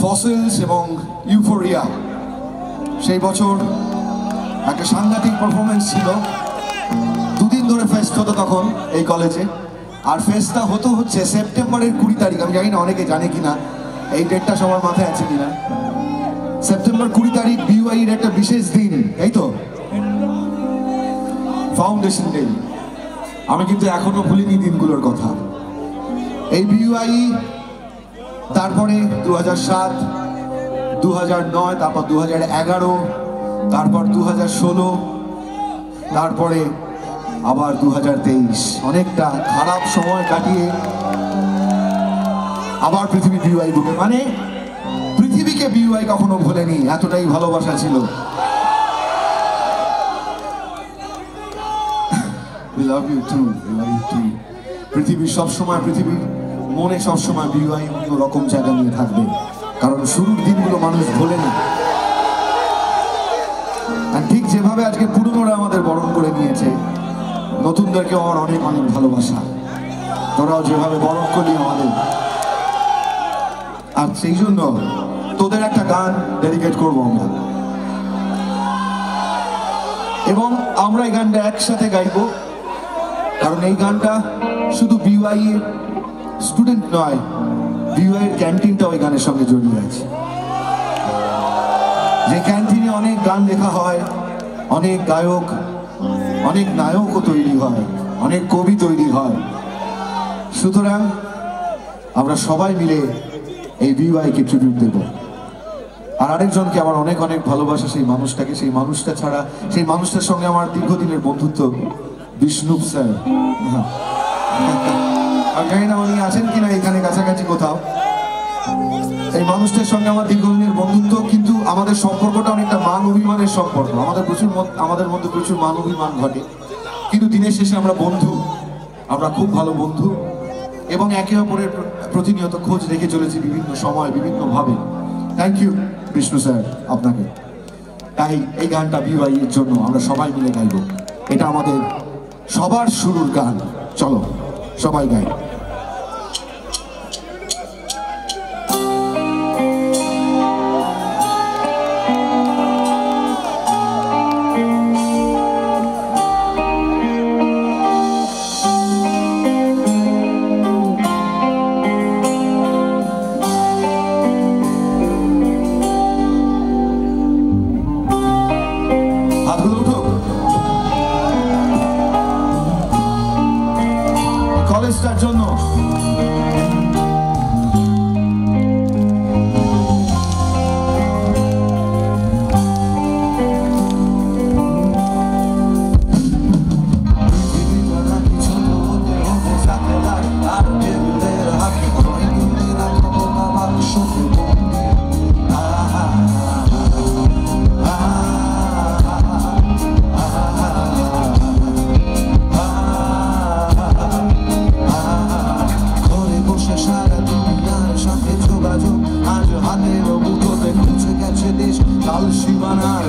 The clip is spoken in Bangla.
ফসিলস এবং ইউফোরিয়া সেই বছর একটা সাংঘাতিক পারফরমেন্স ছিল। দুদিন ধরে ফেস্ট হতো তখন এই কলেজে, আর ফেস্টটা হচ্ছে সেপ্টেম্বরের 20 তারিখ। আমি জানি না অনেকে জানে কিনা, এই ডেটটা সবার মাথায় আছে কিনা। সেপ্টেম্বর 20 তারিখ BUI এর একটা বিশেষ দিন, এই তো ফাউন্ডেশন ডে। আমি কিন্তু এখনো ভুলিনি দিনগুলোর কথা। এই BUI তারপরে 2007, 2009, তারপর 2011, তারপর 2016, তারপরে আবার 2023। অনেকটা খারাপ সময় কাটিয়ে আবার পৃথিবী BUI বুকে, মানে পৃথিবীকে BUI কখনো ভোলেনি, এতটাই ভালোবাসা ছিল। We love you too, we love you too। পৃথিবীর সবসময়, পৃথিবীর মনে সবসময় BUI অন্য রকম জায়গা নিয়ে থাকবে, কারণ শুরুর দিনগুলো মানুষ ভোলেনি। আর ঠিক যেভাবে আজকে পুরনোরা আমাদের বরণ করে নিয়েছে, নতুনদেরকে আমার অনেক অনেক ভালোবাসা। তোরাও যেভাবে বরণ করলি আমাদের, আর সেই জন্য তোদের একটা গান ডেডিকেট করবো আমরা, এবং আমরা এই গানটা একসাথে গাইবো। কারণ এই গানটা শুধু BUI এর স্টুডেন্ট নয়, BUI এর ক্যান্টিনটাও এই গানের সঙ্গে জড়িয়ে আছে। যে ক্যান্টিনে অনেক গান লেখা হয়, অনেক গায়ক, অনেক নায়কও তৈরি হয়, অনেক কবি তৈরি হয়। সুতরাং আমরা সবাই মিলে এই BUI কে ট্রিবিউট দেব। আর আরেকজনকে আমার অনেক অনেক ভালোবাসা, সেই মানুষটাকে, সেই মানুষটা ছাড়া, সেই মানুষটার সঙ্গে আমার দীর্ঘদিনের বন্ধুত্ব, বিষ্ণু স্যার। আমি জানি না উনি আছেন কিনা এখানে কাছাকাছি কোথাও। এই মানুষটার সঙ্গে আমার দীর্ঘদিনের বন্ধুত্ব, কিন্তু আমাদের সম্পর্কটা অনেকটা মান অভিমানের সম্পর্ক। আমাদের মধ্যে প্রচুর মান অভিমান ঘটে, কিন্তু দিনের শেষে আমরা বন্ধু, আমরা খুব ভালো বন্ধু, এবং একে অপরের প্রতিনিয়ত খোঁজ রেখে চলেছি বিভিন্ন সময়, বিভিন্নভাবে। থ্যাংক ইউ বিষ্ণু স্যার আপনাকে। তাই এই গানটা BUI এর জন্য আমরা সবাই মিলে গাইব। এটা আমাদের সবার শুরুর গান, চলো সবাই গাই। কলেজটার জন্য কাল সীমানার